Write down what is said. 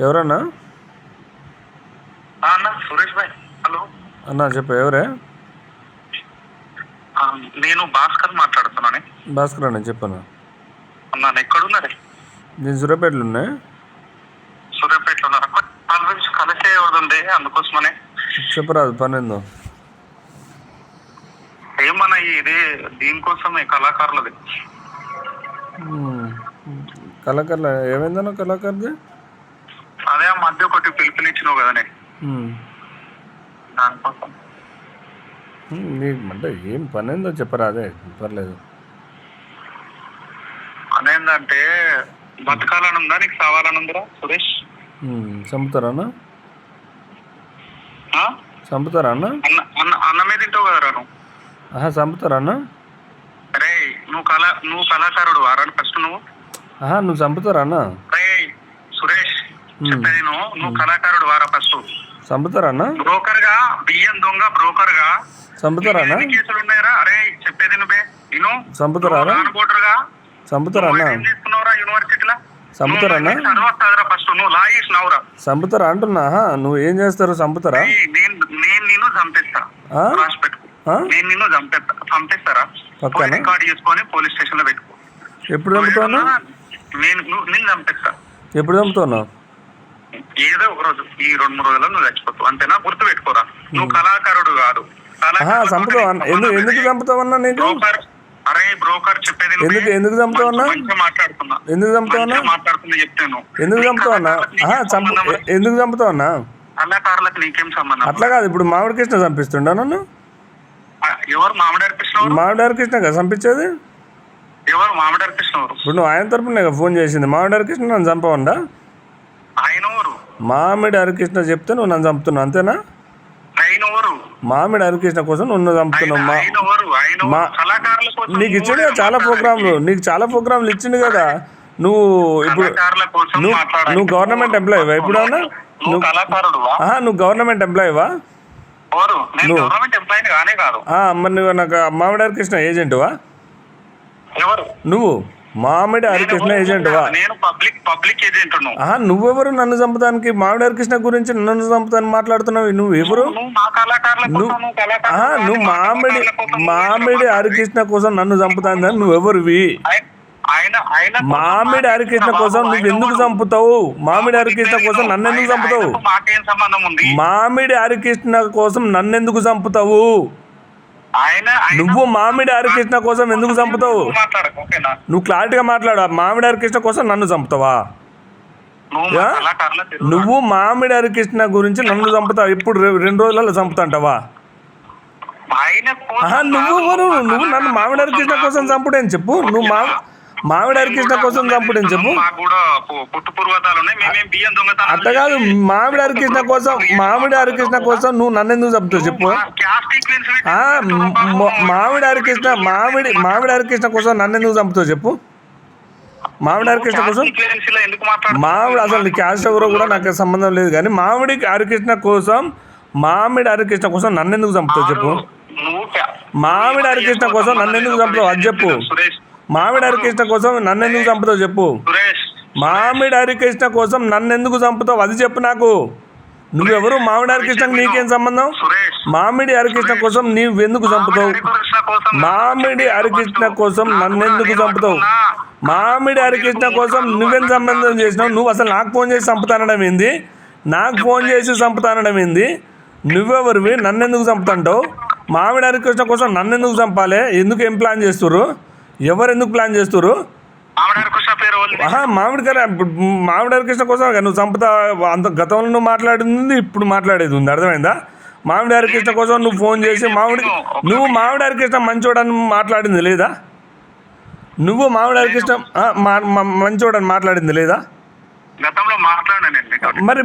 ఎవరన్నా? అన్న సురేష్ భాయ్. హలో అన్నా చెప్పు, ఎవరే? నేను భాస్కర్ మాట్లాడుతున్నాను. భాస్కర్ అన్న చెప్పన్నా. అన్న ఎక్కడున్నారే? నేను సూర్యాపేటలో ఉన్నా. సూర్యాపేటలో ఉన్నారా? కలిసే ఉంది, అందుకోసమనే. చెప్పరాదు, పని ఏందో. ఏమన్నా ఇది దీనికోసమే కళాకారులది. కళాకారుల ఏమైందన్నా కళాకారుది? అదే ఆ మధ్య ఒకటి పిలుపునిచ్చినావు కదనే, దానికోసం. నీకు అంటే ఏం పని ఏందో చెప్పరాదే, పర్లేదు. అదేంటంటే బతకాలని ఉందా, నీకు సావాలని ఉందిరా సురేష్? చంపుతారా అన్న? చంపుతారా అన్న? అన్నమే తింటావు కదరా నువ్వు. చంపుతారా అన్న? అరే నువ్వు కళాకారుడు ఆరాను ఫస్ట్ నువ్వు. నువ్వు చంపుతారా అన్న? సురేష్ చెప్పేది నువ్వు కళాకారుడు వారా ఫస్ట్. చంపుతారా అన్న? బ్రోకర్ గా బియ్యం దొంగ బ్రోకర్ గా చంపుతారా అన్న? కేసులు ఉన్నాయరా? అరే చెప్పేది నువ్వే నేను. చంపుతారా ఓటర్ గా చంపుతారా అన్న? ఏం తీసుకున్నావురా యూనివర్సిటీలో? చంపుతారా అన్న? చదవస్తారా ఫస్ట్ నువ్వు లా చేసినావురా? చంపుతారా అంటున్నా. నువ్వు ఏం చేస్తారు? చంపుతారా? నేను నిన్ను చంపేస్తా, రాసి పెట్టుకో. నేను నిన్ను చంపేస్తారా? రికార్డ్ చేసుకొని పోలీస్ స్టేషన్ లో పెట్టుకో. ఎప్పుడు చంపుతావు? నేను చంపేస్తా. ఎప్పుడు చంపుతావు? ఏదో ఒక రోజు, ఈ 2-3 రోజుల్లో నువ్వు చచ్చిపోతావు, అంతేనా? గుర్తు పెట్టుకోరా, నువ్వు కళాకారుడు కాదు. చంపుతావు? ఎందుకు చంపుతావు అన్నా? నీకు అరే బ్రోకర్ చెప్పేది ఎందుకు చంపుతావు అన్నా? మాట్లాడుతున్నా. ఎందుకు చంపుతావు అన్నా? మాట్లాడుతున్నా చెప్తాను. ఎందుకు చంపుతావు అన్నా? ఎందుకు చంపుతావు అన్నా? కళాకారులకు నీకేం సంబంధం? అట్లా కాదు, ఇప్పుడు మామిడి కృష్ణ చంపిస్తుండా నన్ను? ఎవరు మామిడారి కృష్ణ? మామిడారి కృష్ణ కదా చంపించేది. ఎవరు మామిడారి కృష్ణ? ఇప్పుడు నువ్వు ఆయన తరపున ఫోన్ చేసింది. మామిడారి కృష్ణ నన్ను చంపవండా? ఆయన ఎవరు? మామిడి హరికృష్ణ చెప్తే నువ్వు నన్ను చంపుతున్నావు, అంతేనా? మామిడి హరికృష్ణ కోసం నువ్వు చంపుతున్నావు. నీకు ఇచ్చిండు కదా చాలా ప్రోగ్రాంలు, నీకు చాలా ప్రోగ్రాంలు ఇచ్చిండు కదా. నువ్వు ఇప్పుడు నువ్వు గవర్నమెంట్ ఎంప్లాయీవా? ఎప్పుడన్నా నువ్వు గవర్నమెంట్ ఎంప్లాయీవా? మరి నువ్వు నాకు మామిడి హరికృష్ణ ఏజెంటువా? నువ్వు మామిడి హరికృష్ణ ఏజెంటువా? నువ్వెవరు నన్ను చంపడానికి? మామిడి హరికృష్ణ గురించి నన్ను చంపుతాను మాట్లాడుతున్నావు. నువ్వెవరు? నువ్వు మామిడి హరికృష్ణ కోసం నన్ను చంపుతాను. నువ్వెవరువి? మామిడి హరికృష్ణ కోసం నువ్వు ఎందుకు చంపుతావు? మామిడి హరికృష్ణ కోసం నన్నెందుకు చంపుతావు? మామిడి హరికృష్ణ కోసం నన్నెందుకు చంపుతావు? నువ్వు మామిడి హరికృష్ణ కోసం ఎందుకు చంపుతావు? నువ్వు క్లారిటీగా మాట్లాడు. మామిడి హరికృష్ణ కోసం నన్ను చంపుతావా? నువ్వు మామిడి హరికృష్ణ గురించి నన్ను చంపుతావు. ఇప్పుడు 2 రోజులలో చంపుతాంటావా? నువ్వు నన్ను మామిడి హరికృష్ణ కోసం చంపుడని చెప్పు. నువ్వు మామిడి హరికృష్ణ కోసం చంపుడని చెప్పు. అట్లా కాదు, మామిడి హరికృష్ణ కోసం నువ్వు నన్ను ఎందుకు చంపుతావు చెప్పు. మామిడి హరికృష్ణ కోసం నన్ను ఎందుకు చంపుతావు చెప్పు. మామిడి హరికృష్ణ కోసం అసలు నీ క్యాస్ట్ ఎవరో కూడా నాకు సంబంధం లేదు, కానీ మామిడి హరికృష్ణ కోసం నన్ను ఎందుకు చంపుతావు చెప్పు. మామిడి హరికృష్ణ కోసం నన్ను ఎందుకు చంపుతావు అది చెప్పు. మామిడి హరికృష్ణ కోసం నన్ను ఎందుకు చంపుతావు చెప్పు. మామిడి హరికృష్ణ కోసం నన్ను ఎందుకు చంపుతావు అది చెప్పు నాకు. నువ్వెవరు? మామిడి హరికృష్ణకు నీకేం సంబంధం? మామిడి హరికృష్ణ కోసం నీవెందుకు చంపుతావు? మామిడి హరికృష్ణ కోసం నన్నెందుకు చంపుతావు? మామిడి హరికృష్ణ కోసం నువ్వేం సంబంధం చేసినావు? నువ్వు అసలు నాకు ఫోన్ చేసి చంపుతానడం ఏంది? నువ్వెవరివి? నన్నెందుకు చంపుతాంటావు? మామిడి హరికృష్ణ కోసం నన్నెందుకు చంపాలి? ఎందుకు ఏం ప్లాన్ చేస్తుర్రు? ఎవరు ఎందుకు ప్లాన్ చేస్తుర్రు? మామిడి హరికృష్ణ కోసం నువ్వు చంపుతా. అంత గతంలో నువ్వు మాట్లాడింది, ఇప్పుడు మాట్లాడేది ఉంది, అర్థమైందా? మామిడి హరికృష్ణ కోసం నువ్వు ఫోన్ చేసి మామిడి హరికృష్ణ మంచోడని మాట్లాడింది లేదా? నువ్వు మామిడి హరికృష్ణ మంచోడని మాట్లాడింది లేదా? మరి